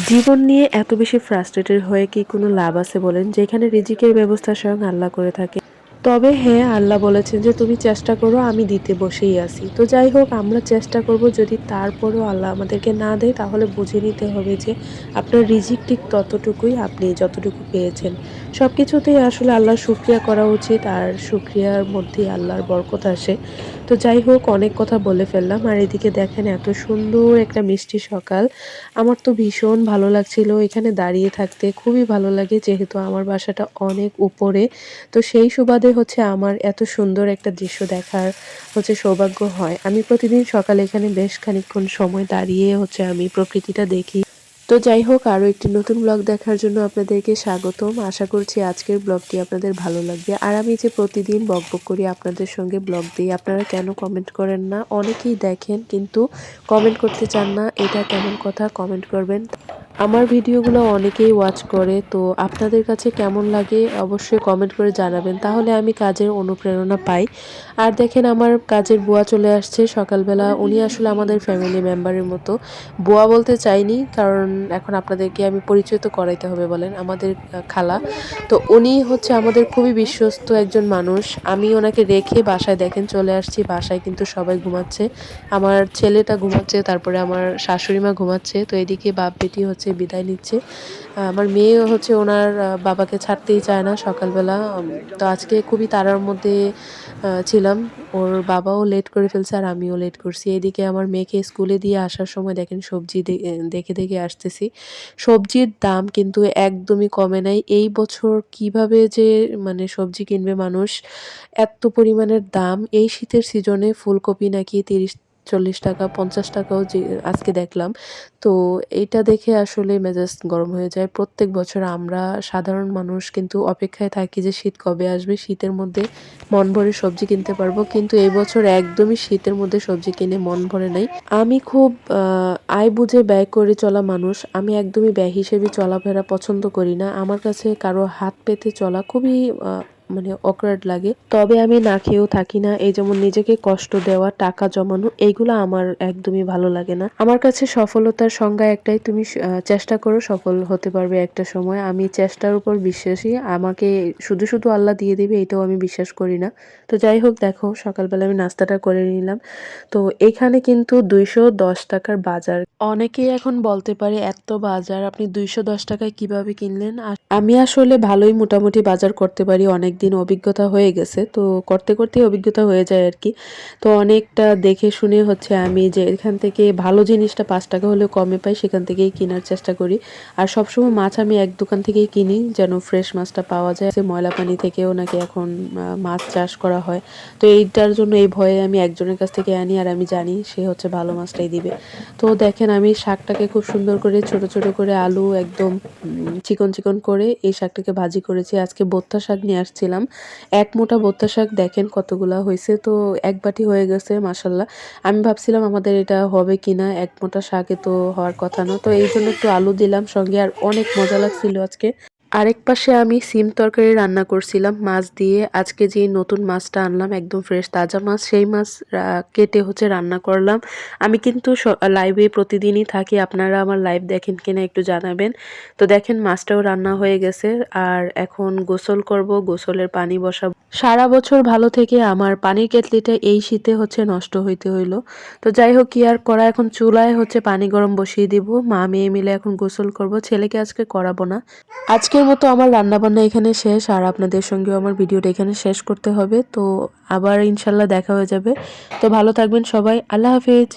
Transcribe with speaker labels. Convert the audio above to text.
Speaker 1: জীবন নিয়ে এত বেশি ফ্রাস্ট্রেটেড হয়ে কি কোনো লাভ আছে বলেন? যেখানে রিজিকের ব্যবস্থা স্বয়ং আল্লাহ করে থাকে। তবে হ্যাঁ, আল্লাহ বলেছেন যে তুমি চেষ্টা করো, আমি দিতে বসেই আছি। তো যাই হোক, আমরা চেষ্টা করব, যদি তারপরেও আল্লাহ আমাদেরকে না দেয় তাহলে বুঝে নিতে হবে যে আপনার রিজিক ঠিক ততটুকুই, আপনি যতটুকু পেয়েছেন। সবকিছুতেই আসলে আল্লাহর শুকরিয়া করা উচিত, আর শুকরিয়ার মধ্যেই আল্লাহর বরকত আসে। তো যাই হোক, অনেক কথা বলে ফেললাম। আর এদিকে দেখেন এত সুন্দর একটা মিষ্টি সকাল। আমার তো ভীষণ ভালো লাগছিল এখানে দাঁড়িয়ে থাকতে। খুবই ভালো লাগে, যেহেতু আমার বাসাটা অনেক উপরে। তো সেই সুবাদে হচ্ছে আমার এত সুন্দর একটা দৃশ্য দেখার সৌভাগ্য হয়। আমি প্রতিদিন সকালে এখানে বেশ খানিকক্ষণ সময় দাঁড়িয়ে আমি প্রকৃতিটা দেখি। তো যাই হোক, আরো একটি নতুন ব্লগ দেখার জন্য আপনাদেরকে স্বাগতম। আশা করছি আজকের ব্লগটি আপনাদের ভালো লাগবে। আর আমি যে প্রতিদিন বকবক করি আপনাদের সঙ্গে ব্লগ দিই, আপনারা কেন কমেন্ট করেন না? অনেকেই দেখেন কিন্তু কমেন্ট করতে চান না। এটা কেমন কথা? কমেন্ট করবেন। আমার ভিডিওগুলো অনেকেই ওয়াচ করে, তো আপনাদের কাছে কেমন লাগে অবশ্যই কমেন্ট করে জানাবেন, তাহলে আমি কাজের অনুপ্রেরণা পাই। আর দেখেন, আমার কাজের বুয়া চলে আসছে সকালবেলা। উনি আসলে আমাদের ফ্যামিলি মেম্বারের মতো। বুয়া বলতে চাইনি, কারণ এখন আপনাদেরকে আমি পরিচয় তো করাইতে হবে বলেন, আমাদের খালা। তো উনি আমাদের খুবই বিশ্বস্ত একজন মানুষ। আমি ওনাকে রেখে বাসায় দেখেন চলে আসছি। বাসায় কিন্তু সবাই ঘুমাচ্ছে। আমার ছেলেটা ঘুমাচ্ছে, তারপরে আমার শাশুড়ি মা ঘুমাচ্ছে। তো এদিকে বাপ বেটি বিদায় নিচ্ছে। আমার মেয়ে ওনার বাবাকে ছাড়তেই চায় না সকালবেলা। তো আজকে খুবই তাড়ার মধ্যে ছিলাম। ওর বাবাও লেট করে ফেলছে আর আমিও লেট করছি। এদিকে আমার মেয়েকে স্কুলে দিয়ে আসার সময় দেখেন সবজি দেখে দেখে আসতেছি। সবজির দাম কিন্তু একদমই কমে নাই। এই বছর কিভাবে যে মানে সবজি কিনবে মানুষ, এত পরিমাণের দাম। এই শীতের সিজনে ফুলকপি নাকি ৩০-৪০ টাকা, ৫০ টাকাও যে আজকে দেখলাম। তো এইটা দেখে আসলে মেজাজ গরম হয়ে যায়। প্রত্যেক বছর আমরা সাধারণ মানুষ কিন্তু অপেক্ষায় থাকি যে শীত কবে আসবে, শীতের মধ্যে মন ভরে সবজি কিনতে পারবো। কিন্তু এই বছর একদমই শীতের মধ্যে সবজি কিনে মন ভরে নাই। আমি খুব আয় বুঝে ব্যয় করে চলা মানুষ। আমি একদমই ব্যয় হিসেবে চলাফেরা পছন্দ করি না। আমার কাছে কারো হাত পেতে চলা খুবই মানে awkward লাগে। তবে আমি না খেয়েও থাকি না। এই যেমন নিজেকে কষ্ট দেওয়া, টাকা জমানো, এইগুলা আমার একদমই ভালো লাগে না। আমার কাছে সফলতার সংজ্ঞা একটাই, তুমি চেষ্টা করো, সফল হতে পারবে একটা সময়। আমি চেষ্টার উপর বিশ্বাসী। আমাকে শুধু শুধু আল্লাহ দিয়ে দিবে এটাও আমি বিশ্বাস করি না। তো যাই হোক, দেখো সকালবেলা আমি নাস্তাটা করে নিলাম। তো এখানে কিন্তু ২১০ টাকার বাজার। অনেকেই এখন বলতে পারে এত বাজার আপনি ২১০ টাকায় কিভাবে কিনলেন? আমি আসলে ভালোই মোটামুটি বাজার করতে পারি, অনেকদিন অভিজ্ঞতা হয়ে গেছে। তো করতে করতেই অভিজ্ঞতা হয়ে যায় আর কি। তো অনেকটা দেখে শুনে আমি যে এখান থেকে ভালো জিনিসটা ৫ টাকা হলেও কমে পাই, সেখান থেকেই কেনার চেষ্টা করি। আর সবসময় মাছ আমি এক দোকান থেকেই কিনি, যেন ফ্রেশ মাছটা পাওয়া যায়। যে ময়লা পানি থেকেও নাকি এখন মাছ চাষ করা হয়। তো এইটার জন্য এই ভয়ে আমি একজনের কাছ থেকে আনি, আর আমি জানি সে ভালো মাছটাই দিবে। তো দেখেন, আমি শাকটাকে খুব সুন্দর করে ছোট ছোট করে আলু একদম চিকন চিকন করে এই শাকটাকে ভাজি করেছি। আজকে বোত্তা শাক নিয়ে আসছিলাম। এক মোটা বোত্তা শাক দেখেন কতগুলা হয়েছে। তো এক বাটি হয়ে গেছে মাশাল্লাহ। আমি ভাবছিলাম আমাদের এটা হবে কিনা, এক মোটা শাকে তো হওয়ার কথা না। তো এই জন্য একটু আলু দিলাম সঙ্গে, আর অনেক মজা লাগছিল আজকে। আরেক পাশে আমি সিম তরকারি রান্না করছিলাম মাছ দিয়ে। আজকে যে নতুন মাছটা আনলাম একদম ফ্রেশ তাজা মাছ, সেই মাছ কেটে রান্না করলাম। আমি কিন্তু লাইভে প্রতিদিনই থাকি, আপনারা আমার লাইভ দেখেন কিনা একটু জানাবেন। তো দেখেন মাছটাও রান্না হয়ে গেছে, আর এখন গোসল করব, গোসলের পানি বসাবো। সারা বছর ভালো থেকে আমার পানির কেটলিটা এই শীতে নষ্ট হইতে হইলো। তো যাই হোক, কি আর করা, এখন চুলায় পানি গরম বসিয়ে দিব। মা মেয়ে মিলে এখন গোসল করব। ছেলেকে আজকে করাবো না। আজকের মতো আমার রান্নাবান্না এখানে শেষ, আর আপনাদের সঙ্গেও আমার ভিডিওটা এখানে শেষ করতে হবে। তো আবার ইনশাল্লাহ দেখা হয়ে যাবে। তো ভালো থাকবেন সবাই। আল্লাহ হাফেজ।